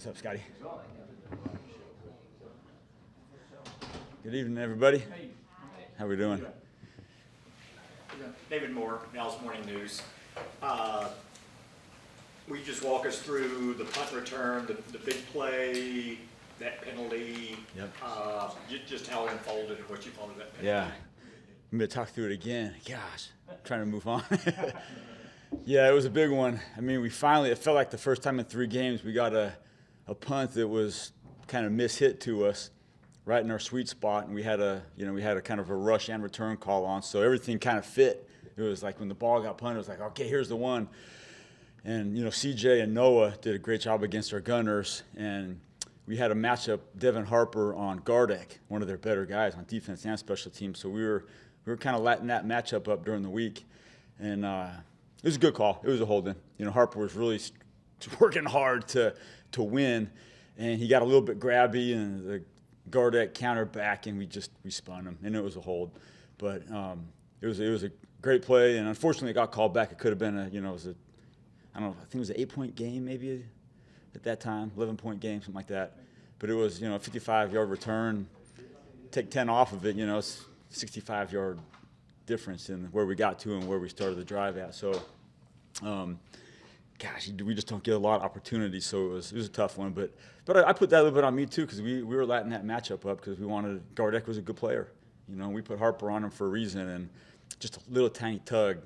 What's up, Scotty? Good evening, everybody. How we doing? David Moore, Dallas Morning News. Will you just walk us through the punt return, the big play, that penalty? Yep. Just how it unfolded and what you thought of that penalty? Yeah. I'm going to talk through it again. Gosh, I'm trying to move on. Yeah, it was a big one. I mean, it felt like the first time in 3 games we got a punt that was kind of mishit to us right in our sweet spot, and we had a kind of a rush and return call on, so everything kind of fit. It was like when the ball got punted, it was like, okay, here's the one. And, CJ and Noah did a great job against our gunners, and we had a matchup, Devin Harper on Gardeck, one of their better guys on defense and special teams, so we were kind of lighting that matchup up during the week, and it was a good call. It was a hold-in. Harper was really working hard to win, and he got a little bit grabby, and the Gardeck countered back, and we spun him, and it was a hold. But it was a great play, and unfortunately it got called back. It could have been I think it was an 8-point game maybe at that time, 11-point game, something like that. But it was, a 55-yard return. Take 10 off of it, it's 65-yard difference in where we got to and where we started the drive at. So, we just don't get a lot of opportunities. So it was a tough one. But I put that a little bit on me too, because we were lighting that matchup up because we wanted Gardeck was a good player. We put Harper on him for a reason, and just a little tiny tug,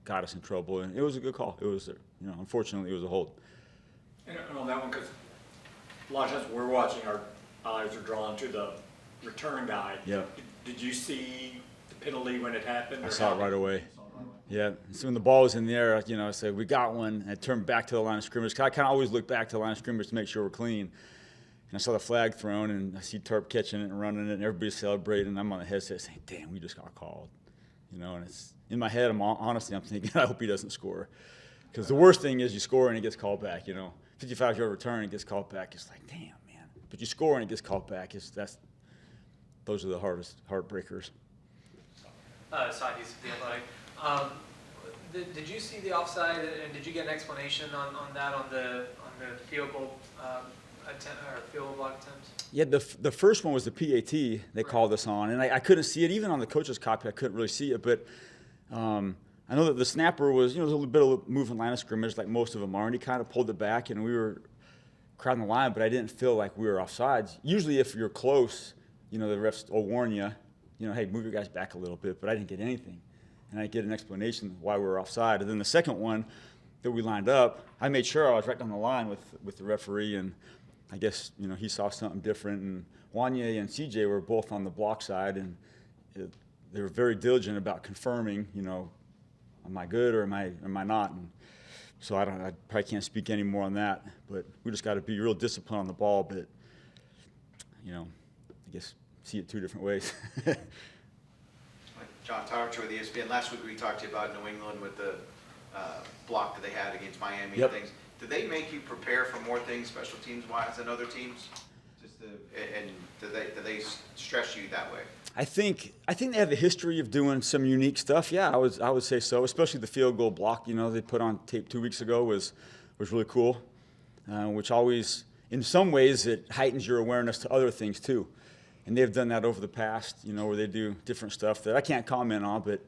got us in trouble. And it was a good call. It was, unfortunately, it was a hold. And on that one, because a lot of times we're watching, our eyes are drawn to the return guy. Yeah. Did you see the penalty when it happened? I saw it right away. Yeah, so when the ball was in the air, I said, we got one, and I turned back to the line of scrimmage. I kind of always look back to the line of scrimmage to make sure we're clean. And I saw the flag thrown, and I see Terp catching it and running it, and everybody's celebrating, and I'm on the headset saying, damn, we just got called. And it's in my head, I'm thinking, I hope he doesn't score. Because the worst thing is you score and it gets called back, 55-yard return and it gets called back. It's like, damn, man. But you score and it gets called back. Those are the hardest heartbreakers. Sadi's the athletic. Did you see the offside, and did you get an explanation on that on the field goal attempt or field goal block attempt? Yeah, the first one was the PAT they called us on, and I couldn't see it. Even on the coach's copy, I couldn't really see it. But I know that the snapper was, there was a little bit of movement line of scrimmage like most of them are, and he kind of pulled it back, and we were crowding the line, but I didn't feel like we were offsides. Usually if you're close, the refs will warn you, hey, move your guys back a little bit, but I didn't get anything. And I didn't get an explanation why we were offside. And then the second one that we lined up, I made sure I was right on the line with the referee, and I guess, he saw something different. And Wanye and CJ were both on the block side, and they were very diligent about confirming, am I good or am I not? And so I probably can't speak any more on that, but we just got to be real disciplined on the ball, but, I guess see it 2 different ways. John Fassel with ESPN. Last week we talked to you about New England with the block that they had against Miami. Yep. And things. Did they make you prepare for more things special teams wise than other teams? And did they stress you that way? I think they have a history of doing some unique stuff. Yeah, I would say so. Especially the field goal block. They put on tape 2 weeks ago was really cool. Which always, in some ways, it heightens your awareness to other things too. And they've done that over the past, where they do different stuff that I can't comment on, but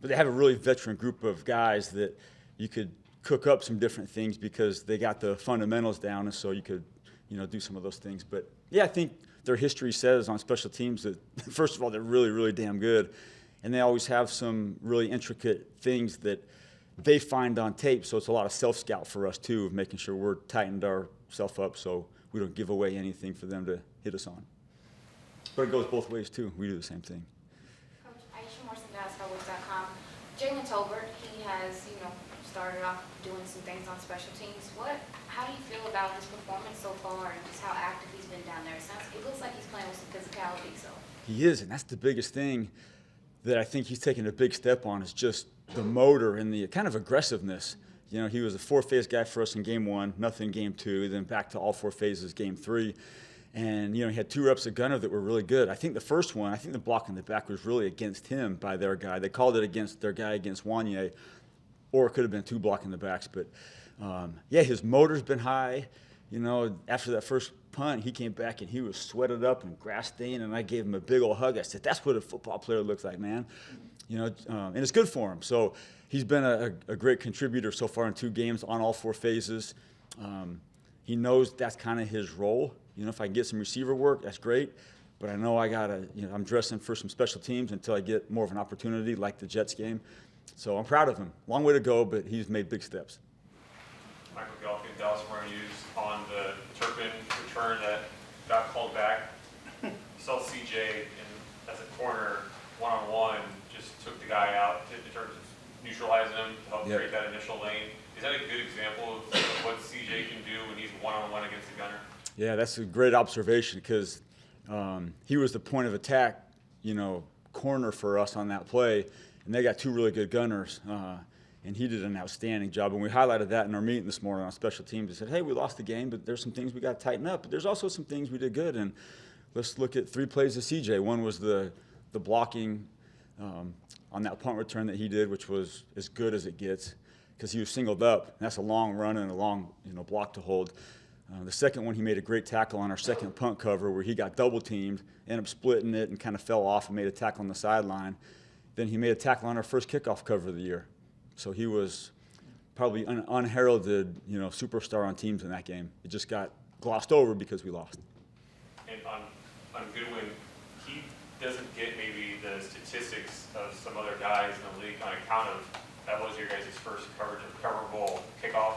they have a really veteran group of guys that you could cook up some different things because they got the fundamentals down, and so you could, do some of those things. But yeah, I think their history says on special teams that, first of all, they're really, really damn good, and they always have some really intricate things that they find on tape, so it's a lot of self-scout for us too, of making sure we're tightened ourselves up so we don't give away anything for them to hit us on. But it goes both ways, too. We do the same thing. Coach Aisha Morrison, Cowboys.com. Jalen Tolbert, he has, started off doing some things on special teams. How do you feel about his performance so far and just how active he's been down there? It looks like he's playing with some physicality, so. He is, and that's the biggest thing that I think he's taken a big step on is just the motor and the kind of aggressiveness. He was a 4-phase guy for us in game 1, nothing game 2, then back to all 4 phases game 3. And, he had 2 reps of gunner that were really good. I think the first one, the block in the back was really against him by their guy. They called it against their guy against Wanye, or it could have been 2 block in the backs. But, his motor's been high. after that first punt, he came back and he was sweated up and grass stained, and I gave him a big old hug. I said, that's what a football player looks like, man. And it's good for him. So he's been a great contributor so far in 2 games on all 4 phases. He knows that's kind of his role. If I can get some receiver work, that's great. But I know I'm dressing for some special teams until I get more of an opportunity like the Jets game. So I'm proud of him. Long way to go, but he's made big steps. Michael Gelkin, Dallas Morning News, on the Turpin return that got called back. You saw CJ as a corner, one-on-one, just took the guy out in terms of neutralizing him to help create that initial lane. Is that a good example of what CJ can do when he's one-on-one against the gunner? Yeah, that's a great observation because he was the point of attack, corner for us on that play, and they got 2 really good gunners. And he did an outstanding job. And we highlighted that in our meeting this morning on special teams. We said, hey, we lost the game, but there's some things we got to tighten up. But there's also some things we did good. And let's look at 3 plays of CJ. One was the blocking on that punt return that he did, which was as good as it gets because he was singled up. And that's a long run and a long block to hold. The second one, he made a great tackle on our second punt cover where he got double teamed, ended up splitting it and kind of fell off and made a tackle on the sideline. Then he made a tackle on our first kickoff cover of the year. So he was probably an unheralded, superstar on teams in that game. It just got glossed over because we lost. And on Goodwin, he doesn't get maybe the statistics of some other guys in the league on account of that was your guys' first recoverable kickoff.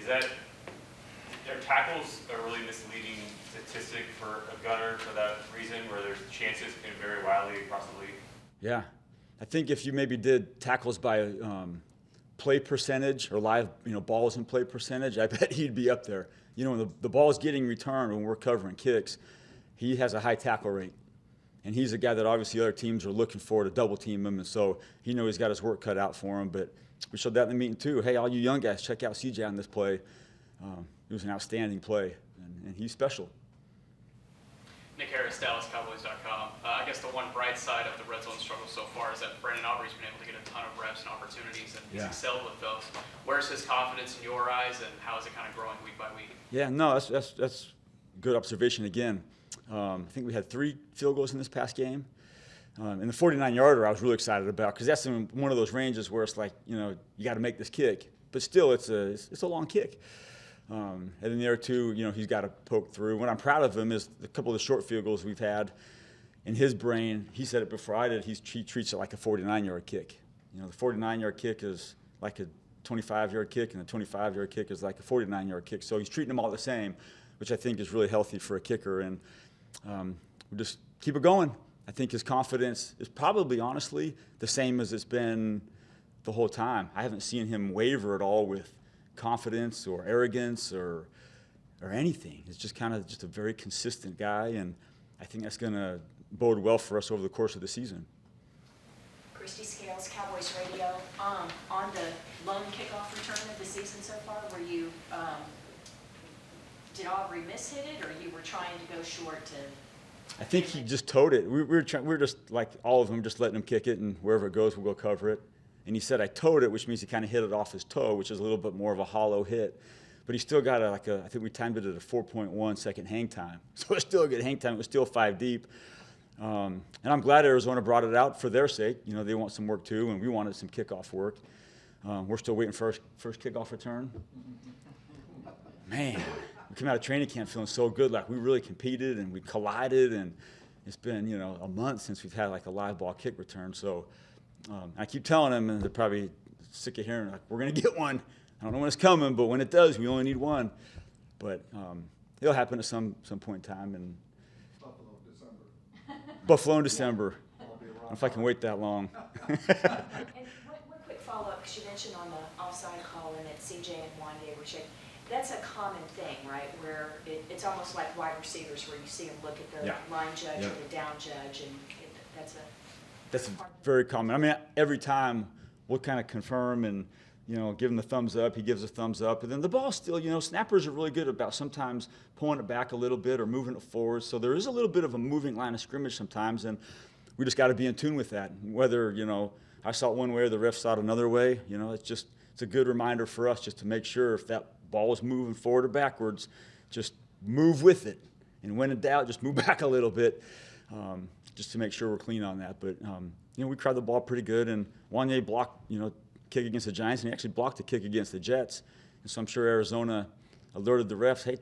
Are tackles a really misleading statistic for a gunner for that reason, where there's chances can vary wildly across the league? Yeah. I think if you maybe did tackles by play percentage or live, balls in play percentage, I bet he'd be up there. When the ball is getting returned when we're covering kicks, he has a high tackle rate. And he's a guy that obviously other teams are looking for to double team him, and so he's got his work cut out for him. But we showed that in the meeting too. Hey, all you young guys, check out CJ on this play. It was an outstanding play, and he's special. Nick Harris, DallasCowboys.com. I guess the one bright side of the red zone struggle so far is that Brandon Aubrey's been able to get a ton of reps and opportunities, and he's excelled with those. Where's his confidence in your eyes, and how is it kind of growing week by week? Yeah, no, that's good observation again. I think we had 3 field goals in this past game. And the 49-yarder I was really excited about because that's in one of those ranges where it's like, you got to make this kick. But still, it's a long kick. And then the other 2, he's got to poke through. What I'm proud of him is a couple of the short field goals we've had. In his brain, he said it before I did, he treats it like a 49-yard kick. The 49-yard kick is like a 25-yard kick, and the 25-yard kick is like a 49-yard kick. So he's treating them all the same, which I think is really healthy for a kicker. And we just keep it going. I think his confidence is probably, honestly, the same as it's been the whole time. I haven't seen him waver at all with confidence or arrogance or anything. It's just kind of just a very consistent guy, and I think that's going to bode well for us over the course of the season. Christy Scales, Cowboys Radio. On the lone kickoff return of the season so far, were you did Aubrey miss hit it, or you were trying to go short to? I think he just towed it. We were just like all of them, just letting him kick it, and wherever it goes, we'll go cover it. And he said I towed it, which means he kind of hit it off his toe, which is a little bit more of a hollow hit. But he still got I think we timed it at a 4.1 second hang time. So it's still a good hang time. It was still 5 deep. And I'm glad Arizona brought it out for their sake. They want some work too, and we wanted some kickoff work. We're still waiting for our first kickoff return. Man, we came out of training camp feeling so good, like we really competed and we collided, and it's been, a month since we've had like a live ball kick return. So I keep telling them, and they're probably sick of hearing, like, we're going to get one. I don't know when it's coming, but when it does, we only need one. But it'll happen at some point in time. And Buffalo in December. I don't know if I can wait that long. And one quick follow-up, because you mentioned on the offside call and that CJ and Wanye were shaking. That's a common thing, right, where it's almost like wide receivers, where you see them look at the line judge or the down judge, and that's very common. I mean, every time we'll kind of confirm and, give him the thumbs up. He gives a thumbs up. And then the ball still, snappers are really good about sometimes pulling it back a little bit or moving it forward. So there is a little bit of a moving line of scrimmage sometimes, and we just got to be in tune with that. Whether, I saw it one way or the ref saw it another way, it's a good reminder for us just to make sure if that ball is moving forward or backwards, just move with it. And when in doubt, just move back a little bit, just to make sure we're clean on that. But, we cried the ball pretty good. And Wanye blocked, kick against the Giants, and he actually blocked a kick against the Jets. And so I'm sure Arizona alerted the refs, hey,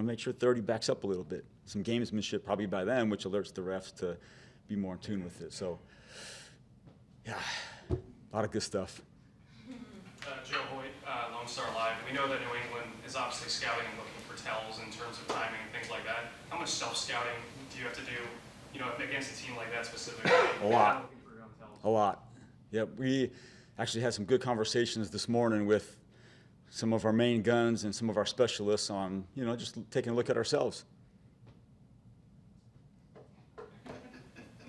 make sure 30 backs up a little bit. Some gamesmanship probably by them, which alerts the refs to be more in tune with it. So, yeah, a lot of good stuff. Joe Hoyt, Lone Star Live. We know that New England is obviously scouting and looking for tells in terms of timing and things like that. How much self-scouting do you have to do, against a team like that specifically? A lot. A lot. Yep. We actually had some good conversations this morning with some of our main guns and some of our specialists on, just taking a look at ourselves.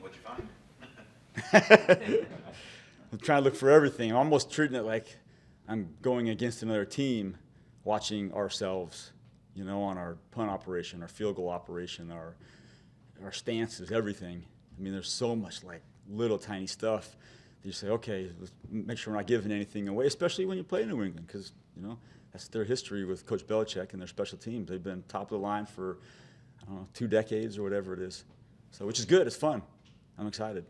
What'd you find? I'm trying to look for everything. I'm almost treating it like I'm going against another team, watching ourselves, on our punt operation, our field goal operation, our stances, everything. I mean, there's so much little tiny stuff that you say, okay, let's make sure we're not giving anything away, especially when you play in New England, because, that's their history with Coach Belichick and their special teams. They've been top of the line for, 2 decades or whatever it is. So, which is good. It's fun. I'm excited.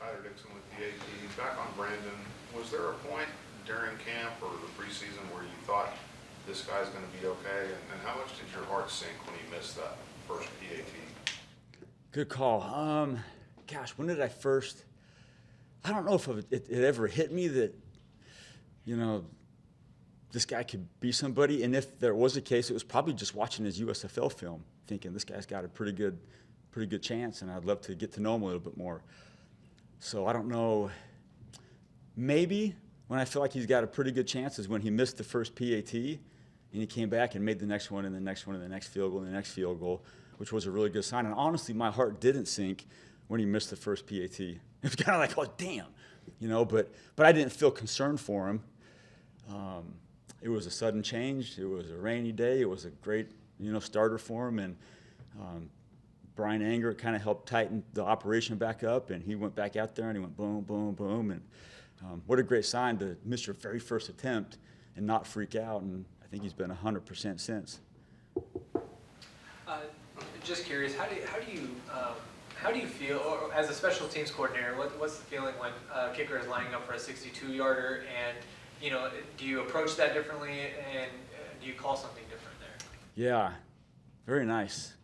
Skyler Dixon with the AP. Back on Brandon, was there a point during camp or the preseason where you thought this guy's going to be okay? And how much did your heart sink when he missed that first PAT? Good call. Gosh, when did I first? I don't know if it ever hit me that, this guy could be somebody. And if there was a case, it was probably just watching his USFL film, thinking this guy's got a pretty good chance, and I'd love to get to know him a little bit more. So I don't know. Maybe when I feel like he's got a pretty good chance is when he missed the first PAT, and he came back and made the next one and the next one and the next field goal and the next field goal, which was a really good sign. And honestly, my heart didn't sink when he missed the first PAT. It was kind of like, oh, damn, but I didn't feel concerned for him. It was a sudden change. It was a rainy day. It was a great, starter for him. And Brian Anger kind of helped tighten the operation back up, and he went back out there and he went boom, boom, boom. And what a great sign to miss your very first attempt and not freak out. And I think he's been 100% since. Just curious, how do you feel, or as a special teams coordinator, what's the feeling when a kicker is lining up for a 62-yarder, and do you approach that differently, and do you call something different there? Yeah, very nice.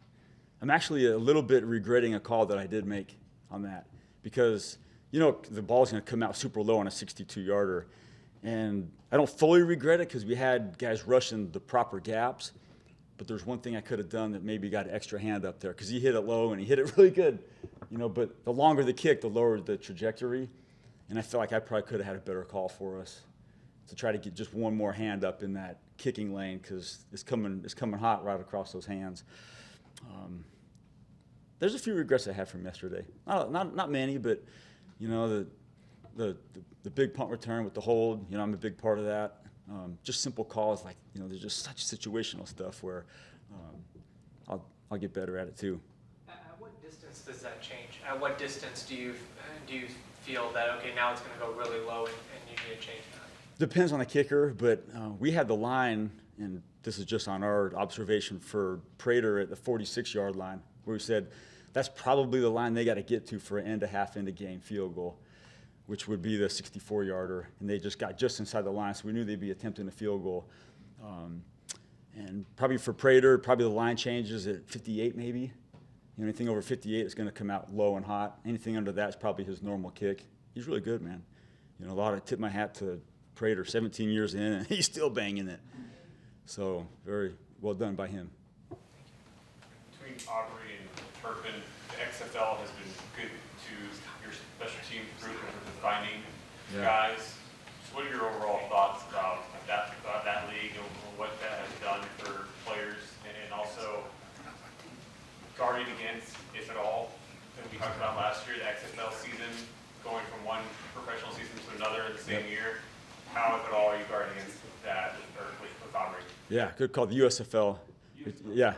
I'm actually a little bit regretting a call that I did make on that, because the ball's going to come out super low on a 62-yarder, and I don't fully regret it because we had guys rushing the proper gaps. But there's one thing I could have done that maybe got an extra hand up there, because he hit it low and he hit it really good, But the longer the kick, the lower the trajectory, and I feel like I probably could have had a better call for us to try to get just one more hand up in that kicking lane, because it's coming hot right across those hands. There's a few regrets I had from yesterday. Not many, but the big punt return with the hold. I'm a big part of that. Just simple calls there's just such situational stuff where I'll get better at it too. At what distance does that change? At what distance do you feel that, okay, now it's going to go really low and you need to change that? Depends on the kicker, but we had the line, and this is just on our observation for Prater at the 46-yard line, where we said that's probably the line they got to get to for an end-to-half end-of-game field goal, which would be the 64-yarder, and they just got just inside the line, so we knew they'd be attempting a field goal. And probably for Prater, probably the line changes at 58 maybe. Anything over 58 is going to come out low and hot. Anything under that is probably his normal kick. He's really good, man. Tip my hat to Prater, 17 years in, and he's still banging it. So very well done by him. Between Aubrey and Turpin, the XFL has been good to your special team group in terms of finding guys. So what are your overall thoughts about that league and what that has done for players, and also guarding against, if at all, that we talked about last year, the XFL season, going from one professional season to another in the same year? How, if at all, are you guarding against that with Aubrey? Yeah, good call. The USFL. Yeah.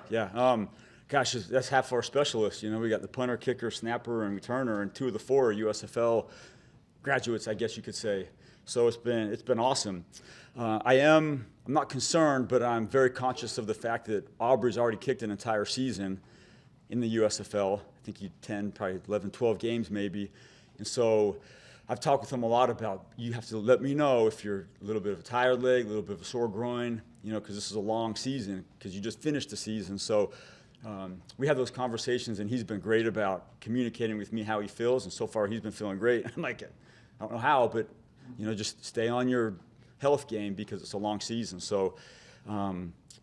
Gosh, that's half our specialists. We got the punter, kicker, snapper, and returner, and 2 of the 4 are USFL graduates, I guess you could say. So it's been awesome. I'm I'm not concerned, but I'm very conscious of the fact that Aubrey's already kicked an entire season in the USFL. I think he 10, probably 11, 12 games maybe. And so I've talked with him a lot about, you have to let me know if you're a little bit of a tired leg, a little bit of a sore groin, you know, because this is a long season, because you just finished the season. So we have those conversations, and he's been great about communicating with me how he feels, and so far he's been feeling great. I'm like, I don't know how, but, you know, just stay on your health game because it's a long season. So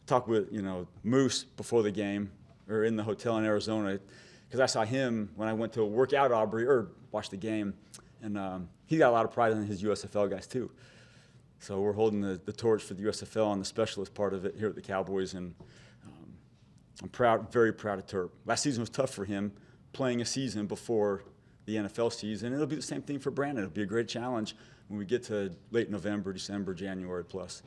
talked with, you know, Moose before the game, or in the hotel in Arizona, because I saw him when I went to work out Aubrey, or watch the game, and he got a lot of pride in his USFL guys too. So we're holding the torch for the USFL on the specialist part of it here at the Cowboys, and I'm proud, very proud of Turp. Last season was tough for him, playing a season before the NFL season. It'll be the same thing for Brandon. It'll be a great challenge when we get to late November, December, January plus.